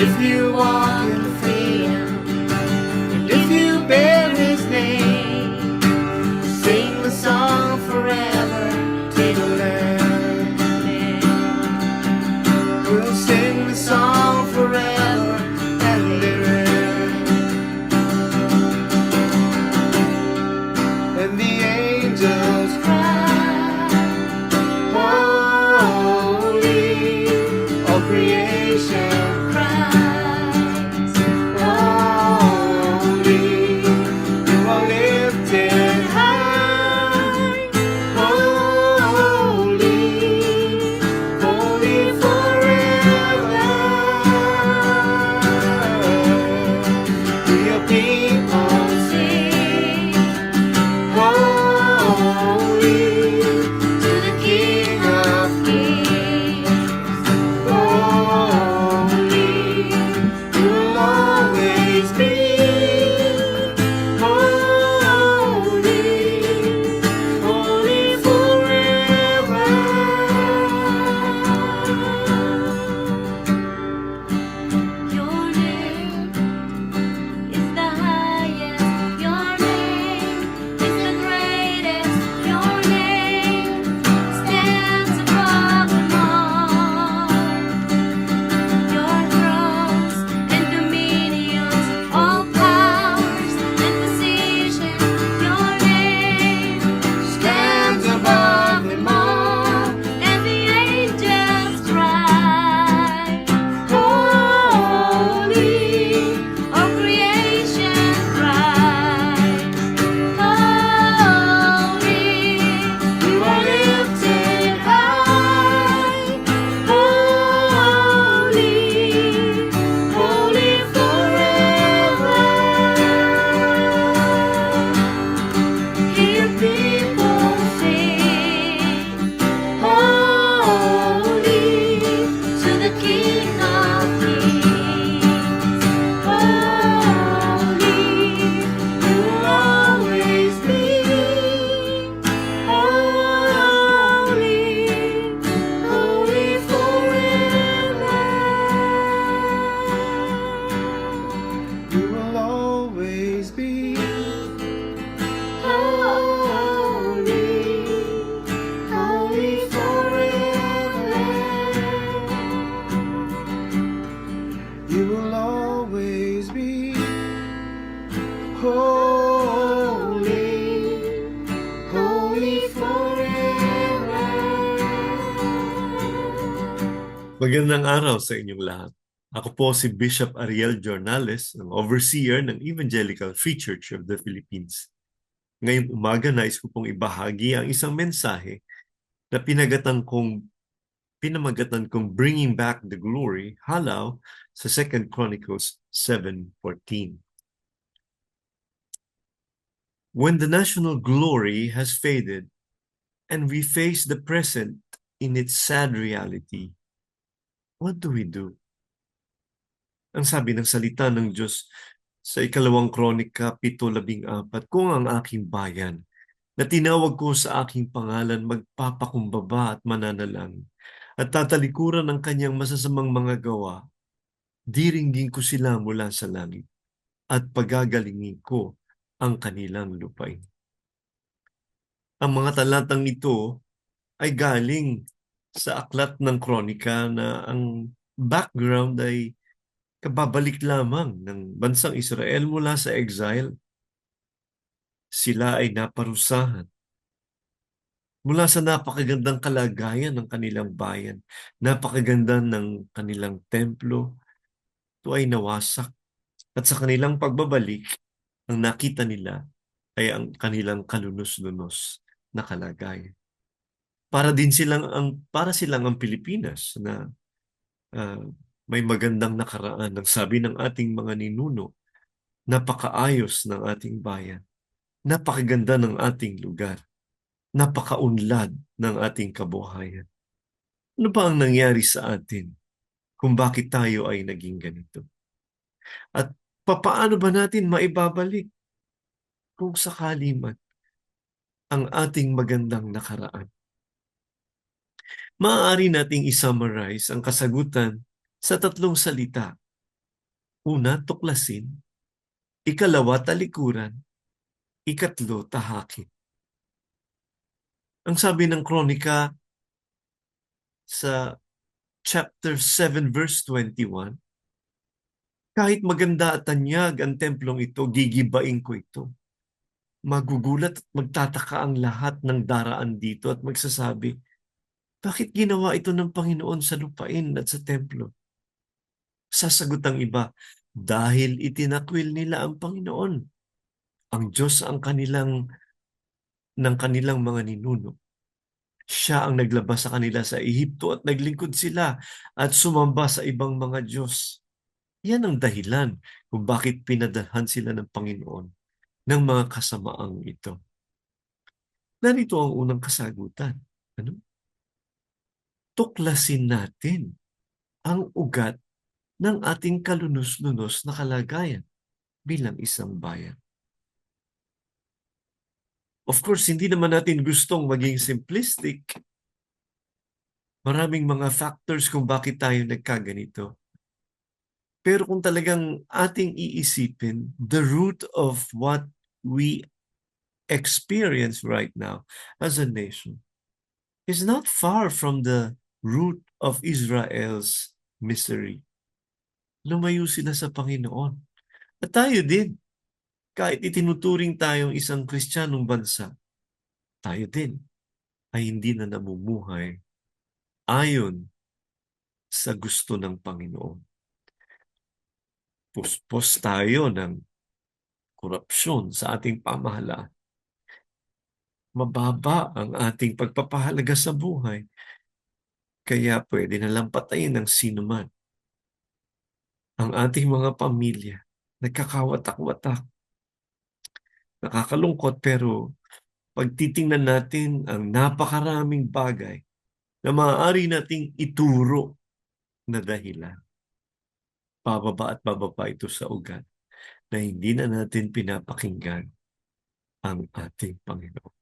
if you walk in freedom, and if you bear His name, sing the song forever to the Lamb. We'll sing the song forever and live. And the angels cry, holy, all creation cries, holy, you are lifted high, holy, holy forever. To your people sing, holy, to the King of Kings, holy, you'll always be, holy, holy forever. Your name is the highest. Your name is the greatest. Your name stands above them all. Your thrones and dominions, all powers and positions. Your name stands above them all, and the angels cry, holy, all creation cries, holy, You are lifted high, holy, holy forever. Hear people sing, holy, to the King of Kings, holy, you'll always be, holy, holy forever. You will always be holy, holy forever. You will always be holy, holy forever. Magandang araw sa inyong lahat. Ako po si Bishop Ariel Jornales, ang Overseer ng Evangelical Free Church of the Philippines. Ngayong umaga nais ko pong ibahagi ang isang mensahe na pinamagatan kong Bringing Back the Glory, halaw sa 2 Chronicles 7:14. When the national glory has faded and we face the present in its sad reality, what do we do? Ang sabi ng salita ng Diyos sa 2 Kronika 7:14, kung ang aking bayan na tinawag ko sa aking pangalan magpapakumbaba at mananalangin at tatalikuran ng kanyang masasamang mga gawa, diringgin ko sila mula sa langit at pagagalingin ko ang kanilang lupain. Ang mga talatang ito ay galing sa aklat ng Kronika na ang background ay kababalik lamang ng bansang Israel mula sa exile. Sila ay naparusahan mula sa napakagandang kalagayan ng kanilang bayan, napakaganda ng kanilang templo, ito ay nawasak. At sa kanilang pagbabalik, ang nakita nila ay ang kanilang kalunos-lunos na kalagayan. Para silang ang Pilipinas na may magandang nakaraan. Ang sabi ng ating mga ninuno, napakaayos ng ating bayan, napakaganda ng ating lugar, napakaunlad ng ating kabuhayan. Ano ba ang nangyari sa atin kung bakit tayo ay naging ganito? At papaano ba natin maibabalik kung sakali man ang ating magandang nakaraan? Maaari nating isummarize ang kasagutan sa 3 salita Una, tuklasin. Ikalawa, talikuran. Ikatlo, tahakin. Ang sabi ng kronika sa chapter 7 verse 21, kahit maganda at tanyag ang templong ito, gigibain ko ito. Magugulat at magtataka ang lahat ng daraan dito at magsasabi, bakit ginawa ito ng Panginoon sa lupain at sa templo? Sasagot ang iba, dahil itinakwil nila ang Panginoon. Ang Diyos ng kanilang mga ninuno. Siya ang naglabas sa kanila sa Ehipto at naglingkod sila at sumamba sa ibang mga Diyos. Yan ang dahilan kung bakit pinadalhan sila ng Panginoon ng mga kasamaang ito. Narito ang unang kasagutan. Ano? Tuklasin natin ang ugat ng ating kalunos-lunos na kalagayan bilang isang bayan. Of course, hindi naman natin gustong maging simplistic. Maraming mga factors kung bakit tayo nagkaganito. Pero kung talagang ating iisipin, the root of what we experience right now as a nation is not far from the root of Israel's misery. Lumayo sila sa Panginoon. At tayo din, kahit itinuturing tayong isang Kristiyanong bansa, tayo din ay hindi na namumuhay ayon sa gusto ng Panginoon. Puspos tayo ng korupsyon sa ating pamahalaan. Mababa ang ating pagpapahalaga sa buhay. Kaya pwede na lang patayin ng sino man. Ang ating mga pamilya, nagkakawatak-watak. Nakakalungkot pero pag titingnan natin ang napakaraming bagay na maaari nating ituro na dahilan. Bababa at bababa ito sa ugat na hindi na natin pinapakinggan ang ating Panginoon.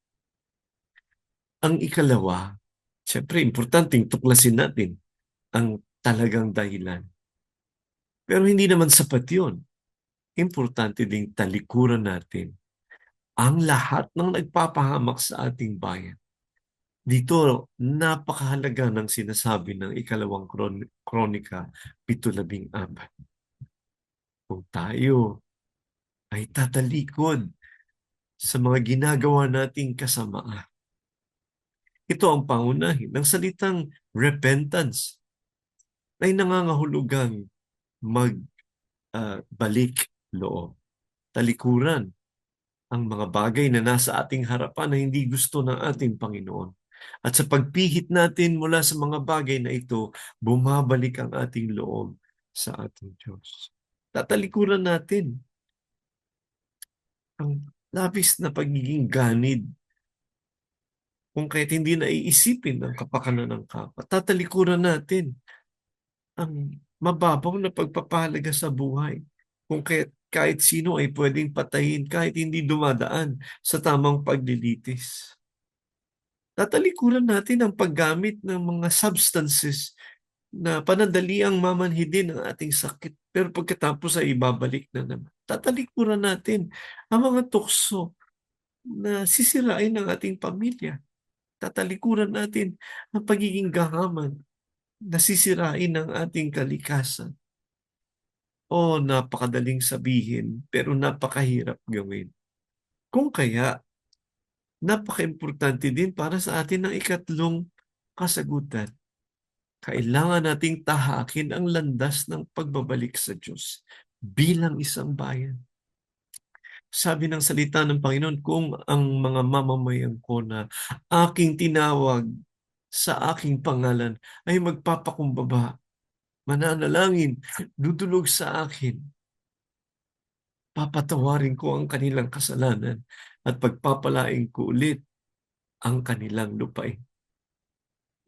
Ang ikalawa, siyempre importanteng tuklasin natin ang talagang dahilan. Pero hindi naman sapat yun. Importante ding talikuran natin ang lahat ng nagpapahamak sa ating bayan. Dito, napakahalaga ng sinasabi ng ikalawang kronika, 7:14. Kung tayo ay tatalikod sa mga ginagawa nating kasamaan, ito ang pangunahin ng salitang repentance ay nangangahulugang magbalik loob. Talikuran ang mga bagay na nasa ating harapan na hindi gusto ng ating Panginoon. At sa pagpihit natin mula sa mga bagay na ito, bumabalik ang ating loob sa ating Diyos. Tatalikuran natin ang labis na pagiging ganid kung kahit hindi na iisipin ang kapakanan ng kapwa. Tatalikuran natin ang mababaw na pagpapahalaga sa buhay. Kung kahit sino ay pwedeng patayin kahit hindi dumadaan sa tamang paglilitis. Tatalikuran natin ang paggamit ng mga substances na panandaliang mamanhidin ang ating sakit pero pagkatapos ay ibabalik na naman. Tatalikuran natin ang mga tukso na sisirain ang ating pamilya. Tatalikuran natin ang pagiging gahaman na sisirain ang ating kalikasan. O napakadaling sabihin pero napakahirap gawin. Kung kaya, napaka-importante din para sa atin ang ikatlong kasagutan. Kailangan nating tahakin ang landas ng pagbabalik sa Diyos bilang isang bayan. Sabi ng salita ng Panginoon, kung ang mga mamamayan ko na aking tinawag sa aking pangalan ay magpapakumbaba, mananalangin, dudulog sa akin, papatawarin ko ang kanilang kasalanan at pagpapalain ko ulit ang kanilang lupain.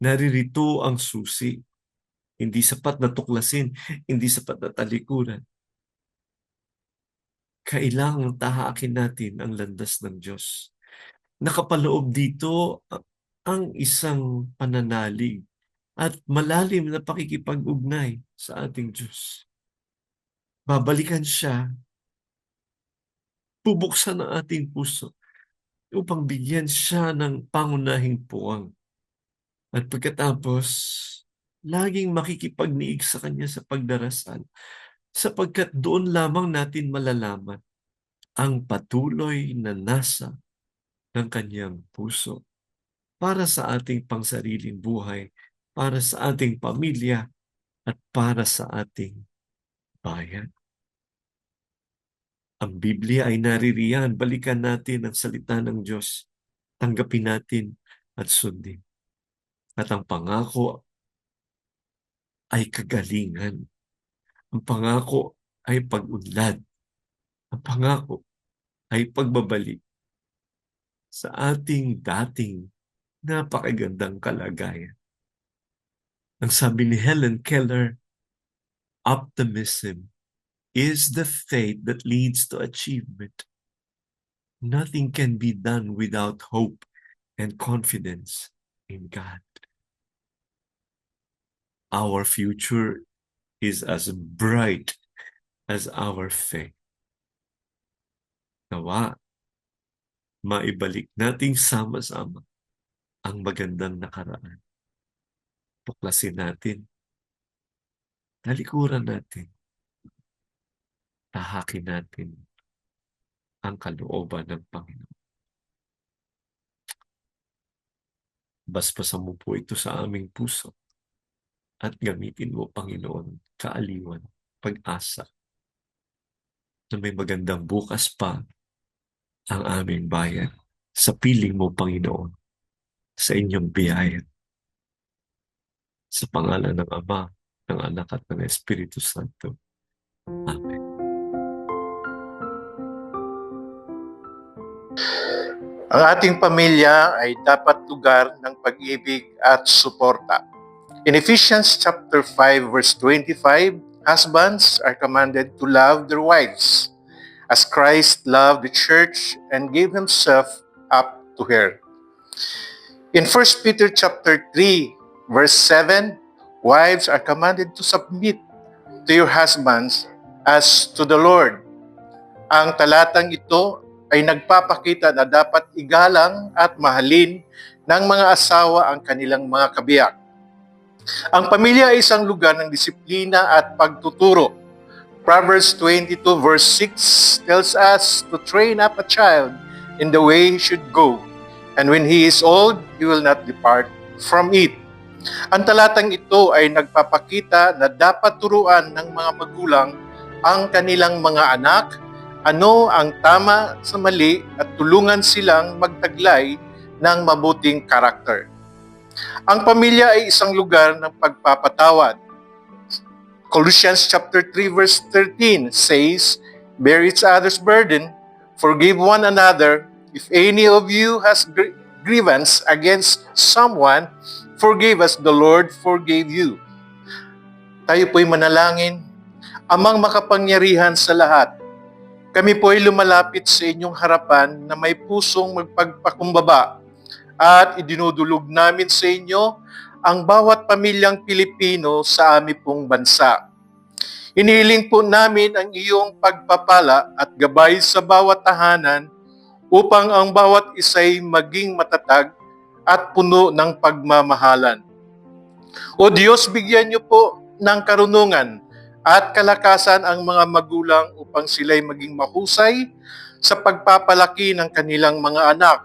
Naririto ang susi. Hindi sapat na tuklasin, hindi sapat na talikuran. Kailangang tahakin natin ang landas ng Diyos. Nakapaloob dito ang isang pananalig at malalim na pakikipag-ugnay sa ating Diyos. babalikan siya, bubuksan ang ating puso upang bigyan siya ng pangunahing puwang. At pagkatapos, laging makikipagniig sa Kanya sa pagdarasal, sapagkat doon lamang natin malalaman ang patuloy na nasa ng Kanyang puso para sa ating pangsariling buhay, para sa ating pamilya, at para sa ating bayan. Ang Biblia ay naririyan. Balikan natin ang salita ng Diyos. Tanggapin natin at sundin. At ang pangako ay kagalingan. Ang pangako ay pag-unlad. Ang pangako ay pagbabalik sa ating dating napakagandang kalagayan. Ang sabi ni Helen Keller, optimism is the faith that leads to achievement. Nothing can be done without hope and confidence in God. Our future is as bright as our faith. Nawa, maibalik nating sama-sama ang magandang nakaraan. Tuklasin natin, talikuran natin, tahakin natin ang kalooban ng Panginoon. Basbasan mo po ito sa aming puso at gamitin mo, Panginoon, kaaliwan, pag-asa, na may magandang bukas pa ang aming bayan. Sa piling mo, Panginoon, sa inyong biyaya. Sa pangalan ng Ama, ng Anak at ng Espiritu Santo. Amen. Ang ating pamilya ay dapat lugar ng pag-ibig at suporta. In Ephesians chapter 5 verse 25, husbands are commanded to love their wives as Christ loved the church and gave himself up to her. In 1 Peter chapter 3 verse 7, wives are commanded to submit to your husbands as to the Lord. Ang talatang ito ay nagpapakita na dapat igalang at mahalin ng mga asawa ang kanilang mga kabiyak. Ang pamilya ay isang lugar ng disiplina at pagtuturo. Proverbs 22 verse 6 tells us to train up a child in the way he should go, and when he is old, he will not depart from it. Ang talatang ito ay nagpapakita na dapat turuan ng mga magulang ang kanilang mga anak ano ang tama sa mali at tulungan silang magtaglay ng mabuting karakter. Ang pamilya ay isang lugar ng pagpapatawad. Colossians chapter 3 verse 13 says, "Bear each other's burden, forgive one another. If any of you has grievance against someone, forgive as the Lord forgave you." Tayo po'y manalangin. Amang makapangyarihan sa lahat, kami po ay lumalapit sa inyong harapan na may pusong magpagpakumbaba at idinudulog namin sa inyo ang bawat pamilyang Pilipino sa aming pong bansa. Inihiling po namin ang iyong pagpapala at gabay sa bawat tahanan upang ang bawat isa'y maging matatag at puno ng pagmamahalan. O Diyos, bigyan niyo po ng karunungan at kalakasan ang mga magulang upang sila'y maging mahusay sa pagpapalaki ng kanilang mga anak.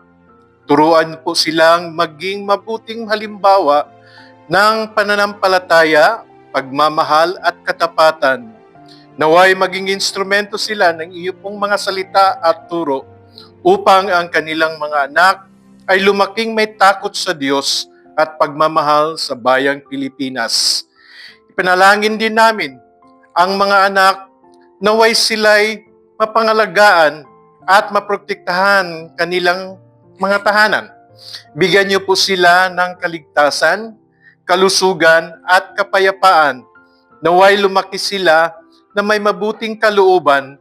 Turuan po silang maging mabuting halimbawa ng pananampalataya, pagmamahal at katapatan. Naway maging instrumento sila ng iyo pong mga salita at turo upang ang kanilang mga anak ay lumaking may takot sa Diyos at pagmamahal sa bayang Pilipinas. Ipanalangin din namin ang mga anak naway sila'y mapangalagaan at maprotektahan kanilang mga tahanan. Bigyan niyo po sila ng kaligtasan, kalusugan at kapayapaan. Naway lumaki sila na may mabuting kalooban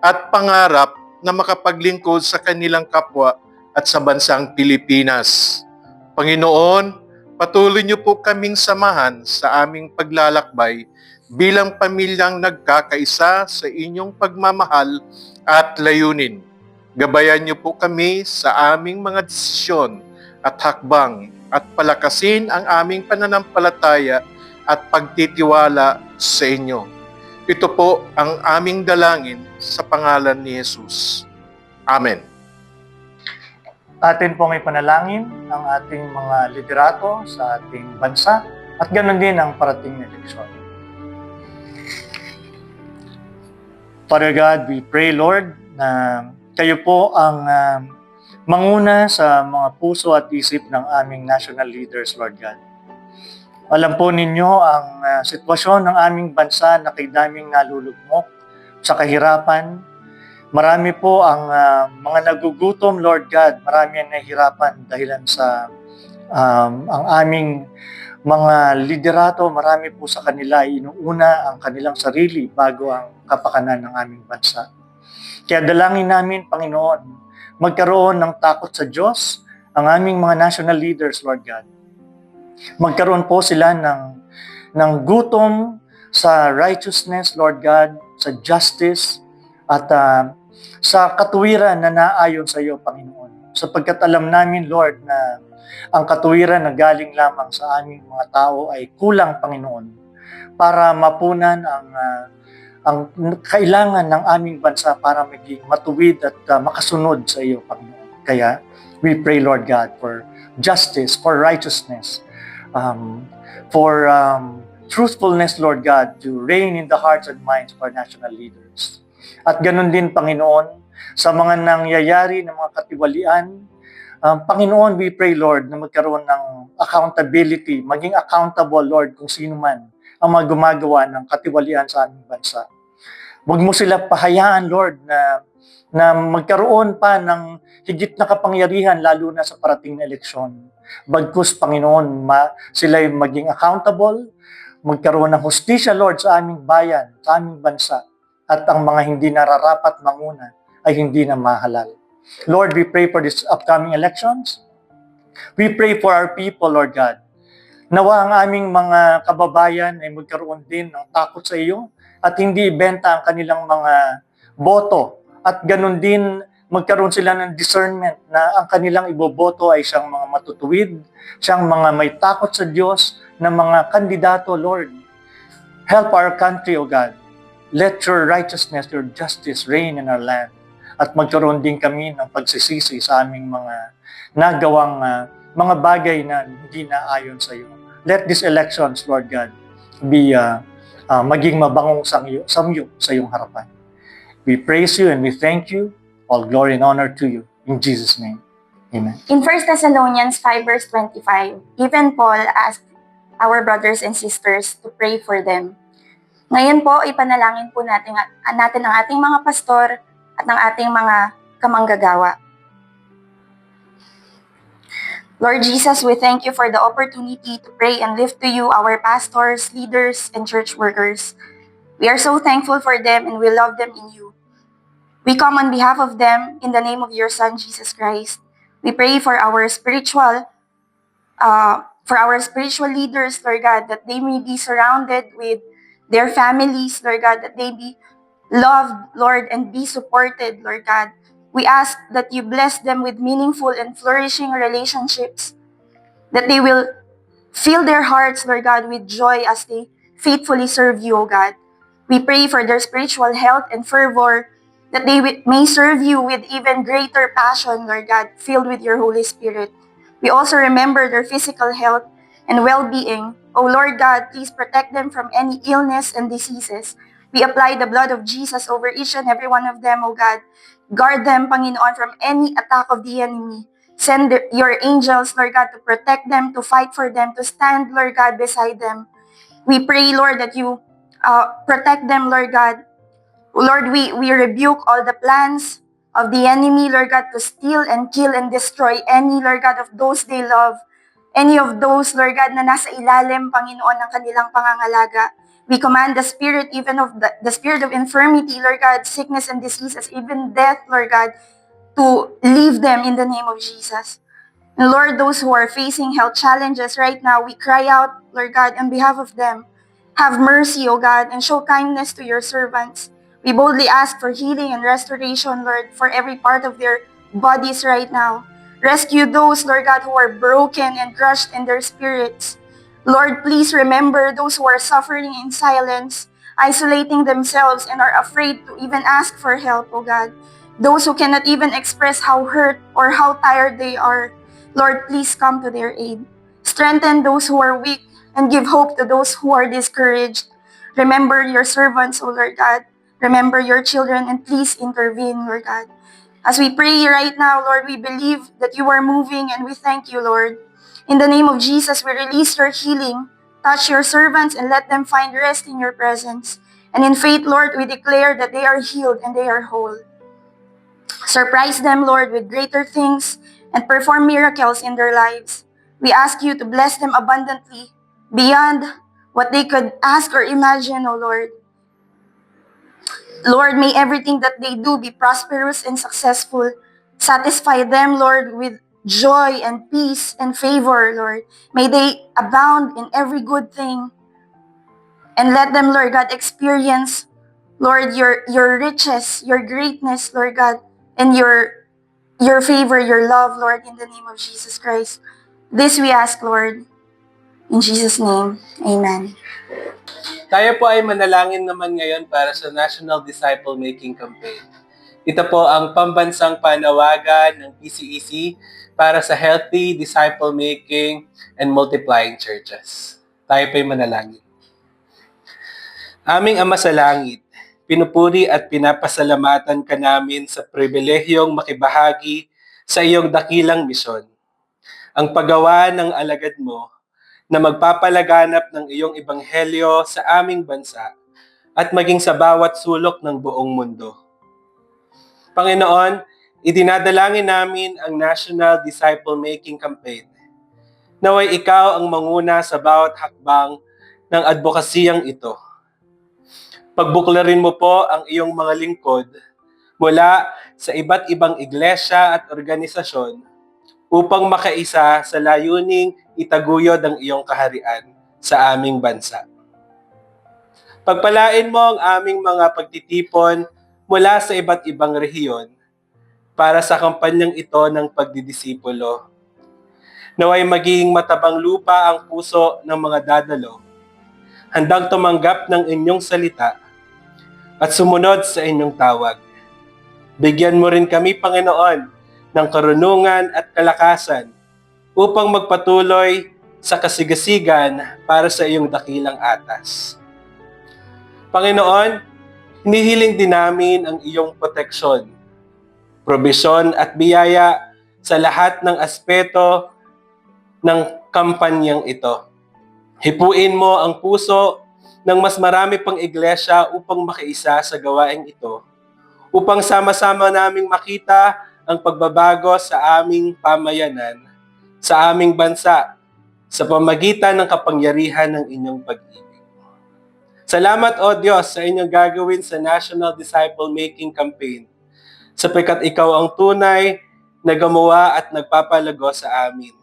at pangarap na makapaglingkod sa kanilang kapwa at sa bansang Pilipinas. Panginoon, patuloy niyo po kaming samahan sa aming paglalakbay bilang pamilyang nagkakaisa sa inyong pagmamahal at layunin. Gabayan niyo po kami sa aming mga desisyon at hakbang at palakasin ang aming pananampalataya at pagtitiwala sa inyo. Ito po ang aming dalangin sa pangalan ni Jesus. Amen. Atin pong ipanalangin ang ating mga liderato sa ating bansa at ganoon din ang parating na eleksyon. Father God, we pray, Lord, na kayo po ang manguna sa mga puso at isip ng aming national leaders, Lord God. Alam po ninyo ang sitwasyon ng aming bansa na kay daming nalulugmok sa kahirapan. Marami po ang mga nagugutom, Lord God. Marami ang nahihirapan dahilan sa ang aming mga liderato. Marami po sa kanila inuuna ang kanilang sarili bago ang kapakanan ng aming bansa. Kaya dalangin namin, Panginoon, magkaroon ng takot sa Diyos ang aming mga national leaders, Lord God. Magkaroon po sila ng gutom sa righteousness, Lord God, sa justice, at sa katuwiran na naayon sa iyo, Panginoon. Sapagkat alam namin, Lord, na ang katuwiran na galing lamang sa aming mga tao ay kulang, Panginoon, para mapunan ang kailangan ng aming bansa para maging matuwid at makasunod sa iyo, Panginoon. Kaya we pray, Lord God, for justice, for righteousness, for truthfulness, Lord God, to reign in the hearts and minds of our national leaders. At ganun din, Panginoon, sa mga nangyayari ng mga katiwalian, Panginoon, we pray, Lord, na magkaroon ng accountability, maging accountable, Lord, kung sino man ang mga gumagawa ng katiwalian sa aming bansa. Huwag mo sila pahayaan, Lord, na magkaroon pa ng higit na kapangyarihan, lalo na sa parating na eleksyon. Bagkus, Panginoon, sila ay maging accountable, magkaroon ng hustisya, Lord, sa aming bayan, sa aming bansa, at ang mga hindi nararapat manguna ay hindi na mahalal. Lord, we pray for these upcoming elections. We pray for our people, Lord God. Nawa ang aming mga kababayan ay magkaroon din ng takot sa iyo at hindi ibenta ang kanilang mga boto. At ganun din, magkaroon sila ng discernment na ang kanilang iboboto ay siyang mga matutuwid, siyang mga may takot sa Diyos na mga kandidato, Lord. Help our country, O God. Let your righteousness, your justice reign in our land. At magkaroon din kami ng pagsisisi sa aming mga nagawang mga bagay na hindi na ayon sa iyo. Let these elections, Lord God, be maging mabangong samyo sa iyong harapan. We praise you and we thank you. All glory and honor to you. In Jesus' name, amen. In 1 Thessalonians 5 verse 25, even Paul asked our brothers and sisters to pray for them. Ngayon po, ipanalangin po natin ang ating mga pastor at ng ating mga kamanggagawa. Lord Jesus, we thank you for the opportunity to pray and lift to you our pastors, leaders, and church workers. We are so thankful for them and we love them in you. We come on behalf of them in the name of your Son, Jesus Christ. We pray for our spiritual leaders, Lord God, that they may be surrounded with their families, Lord God, that they be loved, Lord, and be supported, Lord God. We ask that you bless them with meaningful and flourishing relationships, that they will fill their hearts, Lord God, with joy as they faithfully serve you, O God. We pray for their spiritual health and fervor, that they may serve you with even greater passion, Lord God, filled with your Holy Spirit. We also remember their physical health and well-being. O Lord God, please protect them from any illness and diseases. We apply the blood of Jesus over each and every one of them, O God. Guard them, Panginoon, from any attack of the enemy. Send your angels, Lord God, to protect them, to fight for them, to stand, Lord God, beside them. We pray, Lord, that you protect them, Lord God. Lord, we rebuke all the plans of the enemy, Lord God, to steal and kill and destroy any, Lord God, of those they love. Any of those, Lord God, na nasa ilalim, Panginoon, ng kanilang pangangalaga. We command the spirit, even of the spirit of infirmity, Lord God, sickness and diseases, even death, Lord God, to leave them in the name of Jesus. And Lord, those who are facing health challenges right now, we cry out, Lord God, on behalf of them. Have mercy, O God, and show kindness to your servants. We boldly ask for healing and restoration, Lord, for every part of their bodies right now. Rescue those, Lord God, who are broken and crushed in their spirits. Lord, please remember those who are suffering in silence, isolating themselves and are afraid to even ask for help, O God. Those who cannot even express how hurt or how tired they are. Lord, please come to their aid. Strengthen those who are weak and give hope to those who are discouraged. Remember your servants, O Lord God. Remember your children and please intervene, Lord God. As we pray right now, Lord, we believe that you are moving and we thank you, Lord. In the name of Jesus, we release your healing. Touch your servants and let them find rest in your presence. And in faith, Lord, we declare that they are healed and they are whole. Surprise them, Lord, with greater things and perform miracles in their lives. We ask you to bless them abundantly beyond what they could ask or imagine, O Lord. Lord, may everything that they do be prosperous and successful. Satisfy them, Lord, with joy and peace and favor, Lord. May they abound in every good thing. And let them, Lord God, experience, Lord, your riches, your greatness, Lord God, and your favor, your love, Lord, in the name of Jesus Christ. This we ask, Lord, in Jesus' name. Amen. Tayo po ay manalangin naman ngayon para sa National Disciple Making Campaign. Ito po ang pambansang panawagan ng PCEC para sa healthy disciple making and multiplying churches. Tayo po ay manalangin. Aming Ama sa Langit, pinupuri at pinapasalamatan ka namin sa pribilehiyong makibahagi sa iyong dakilang misyon. Ang paggawa ng alagad mo na magpapalaganap ng iyong ebanghelyo sa aming bansa at maging sa bawat sulok ng buong mundo. Panginoon, idinadalangin namin ang National Disciple Making Campaign. Naway ikaw ang manguna sa bawat hakbang ng advokasiyang ito. Pagbuklarin mo po ang iyong mga lingkod mula sa iba't ibang iglesia at organisasyon upang makaisa sa layuning itaguyod ang iyong kaharian sa aming bansa. Pagpalain mo ang aming mga pagtitipon mula sa iba't ibang rehiyon para sa kampanyang ito ng pagdidisipulo. Naway maging matabang lupa ang puso ng mga dadalo, handang tumanggap ng inyong salita at sumunod sa inyong tawag. Bigyan mo rin kami, Panginoon, ng karunungan at kalakasan upang magpatuloy sa kasigasigan para sa iyong dakilang atas. Panginoon, hinihiling din namin ang iyong proteksyon, probisyon at biyaya sa lahat ng aspeto ng kampanyang ito. Hipuin mo ang puso ng mas marami pang iglesia upang makaisa sa gawaing ito, upang sama-sama naming makita ang pagbabago sa aming pamayanan, sa aming bansa, sa pamagitan ng kapangyarihan ng inyong pag-ibig. Salamat, O Diyos, sa inyong gagawin sa National Disciple Making Campaign, sapagkat ikaw ang tunay na gumawa at nagpapalago sa amin.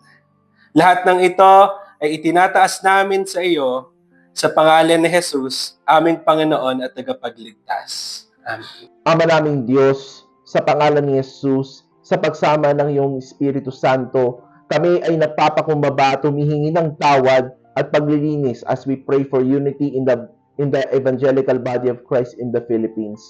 Lahat ng ito ay itinataas namin sa iyo sa pangalan ni Jesus, aming Panginoon at tagapagligtas. Amen. Ama naming Diyos, sa pangalan ni Jesus, sa pagsama ng iyong Espiritu Santo, kami ay nagpapakumbaba, tumihingi ng tawad at paglilinis as we pray for unity in the evangelical body of Christ in the Philippines.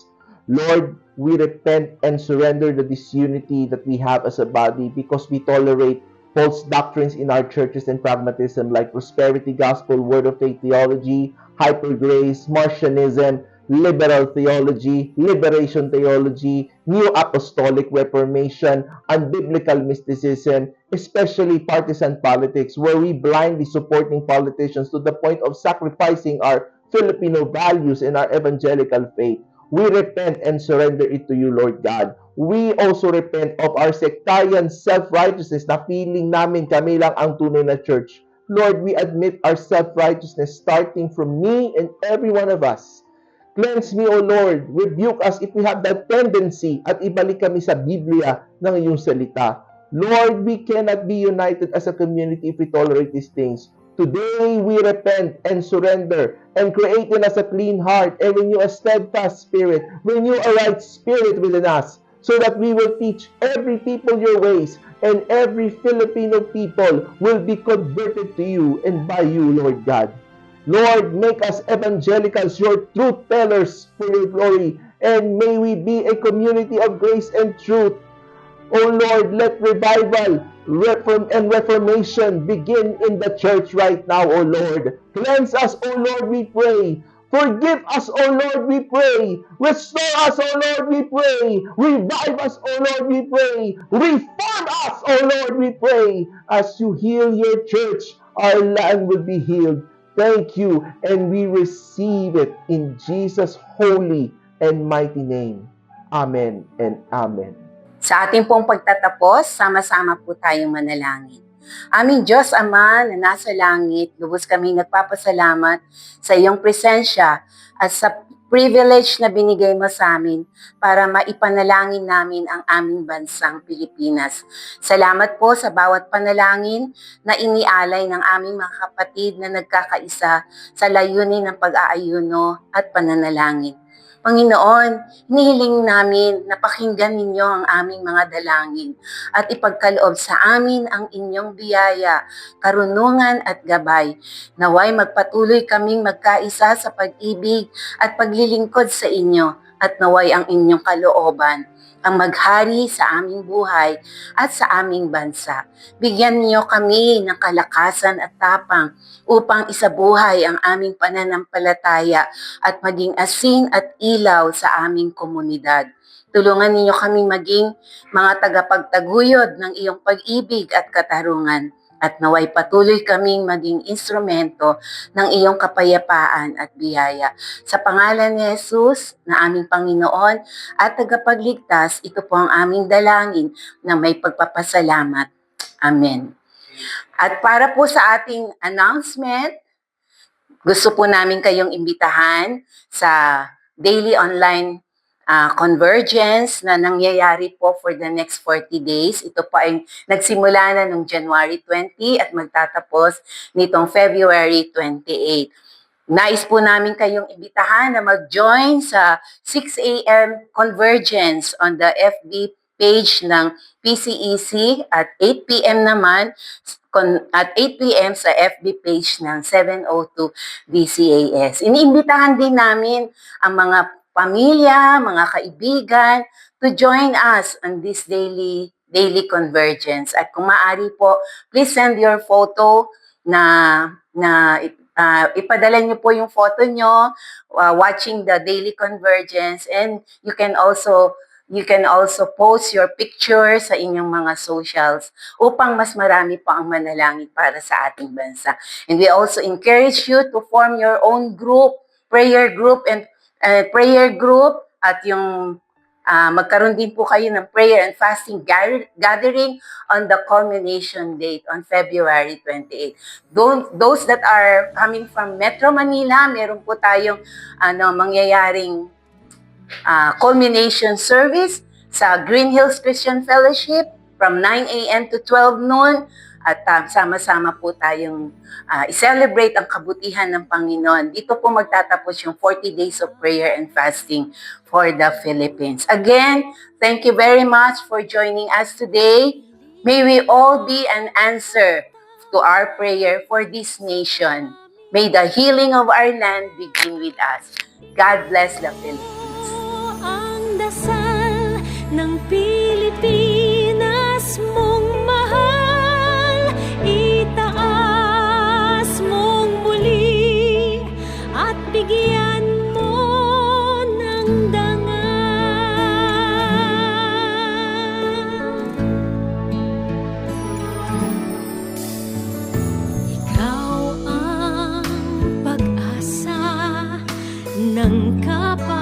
Lord, we repent and surrender the disunity that we have as a body because we tolerate false doctrines in our churches and pragmatism like prosperity gospel, word of faith theology, hyper grace, Martianism, liberal theology, liberation theology, new apostolic reformation, unbiblical mysticism, especially partisan politics, where we blindly supporting politicians to the point of sacrificing our Filipino values and our evangelical faith. We repent and surrender it to you, Lord God. We also repent of our sectarian self-righteousness na feeling namin kami lang ang tunay na church. Lord, we admit our self-righteousness starting from me and every one of us. Cleanse me, O Lord. Rebuke us if we have that tendency at ibalik kami sa Biblia ng iyong salita. Lord, we cannot be united as a community if we tolerate these things. Today, we repent and surrender and create in us a clean heart and renew a steadfast spirit, renew a right spirit within us, so that we will teach every people your ways and every Filipino people will be converted to you and by you, Lord God. Lord, make us evangelicals, your truth tellers for your glory, and may we be a community of grace and truth. O Lord, let revival and reformation begin in the church right now, O Lord. Cleanse us, O Lord, we pray. Forgive us, O Lord, we pray. Restore us, O Lord, we pray. Revive us, O Lord, we pray. Reform us, O Lord, we pray. As you heal your church, our land will be healed. Thank you, and we receive it in Jesus' holy and mighty name. Amen and amen. Sa ating pong pagtatapos, sama-sama po tayong manalangin. Aming Diyos Ama na nasa langit, lubos kami nagpapasalamat sa iyong presensya at sa privilege na binigay mo sa amin para maipanalangin namin ang aming bansang Pilipinas. Salamat po sa bawat panalangin na inialay ng aming mga kapatid na nagkakaisa sa layunin ng pag-aayuno at pananalangin. Panginoon, hinihiling namin na pakinggan ninyo ang aming mga dalangin at ipagkaloob sa amin ang inyong biyaya, karunungan at gabay. Naway magpatuloy kaming magkaisa sa pag-ibig at paglilingkod sa inyo at naway ang inyong kalooban ang maghari sa aming buhay at sa aming bansa. Bigyan niyo kami ng kalakasan at tapang upang isabuhay ang aming pananampalataya at maging asin at ilaw sa aming komunidad. Tulungan niyo kaming maging mga tagapagtaguyod ng iyong pag-ibig at katarungan. At naway patuloy kaming maging instrumento ng iyong kapayapaan at biyaya. Sa pangalan ni Jesus na aming Panginoon at tagapagligtas, ito po ang aming dalangin na may pagpapasalamat. Amen. At para po sa ating announcement, gusto po namin kayong imbitahan sa daily online convergence na nangyayari po for the next 40 days. Ito po ay nagsimula na noong January 20 at magtatapos nitong February 28. Nais po namin kayong imbitahan na mag-join sa 6 a.m. convergence on the FB page ng PCEC at 8 p.m. naman at 8 p.m. sa FB page ng 702 DCAS. Iniimbitahan din namin ang mga pamilya, mga kaibigan, to join us on this daily convergence. At kung maaari po, please send your photo na ipadala niyo po yung photo nyo watching the daily convergence, and you can also post your picture sa inyong mga socials upang mas marami pa ang manalangin para sa ating bansa. And we also encourage you to form your own group, prayer group at yung magkaroon din po kayo ng prayer and fasting gathering on the culmination date on February 28. Those that are coming from Metro Manila, meron po tayong mangyayaring culmination service sa Green Hills Christian Fellowship from 9 a.m. to 12 noon. At sama-sama po tayong i-celebrate ang kabutihan ng Panginoon. Dito po magtatapos yung 40 days of prayer and fasting for the Philippines. Again, thank you very much for joining us today. May we all be an answer to our prayer for this nation. May the healing of our land begin with us. God bless the Philippines. Ang dasal ng Pilipinas mong mahal, itaas mong muli at bigyan mo ng dangal. Ikaw ang pag-asa ng kapwa.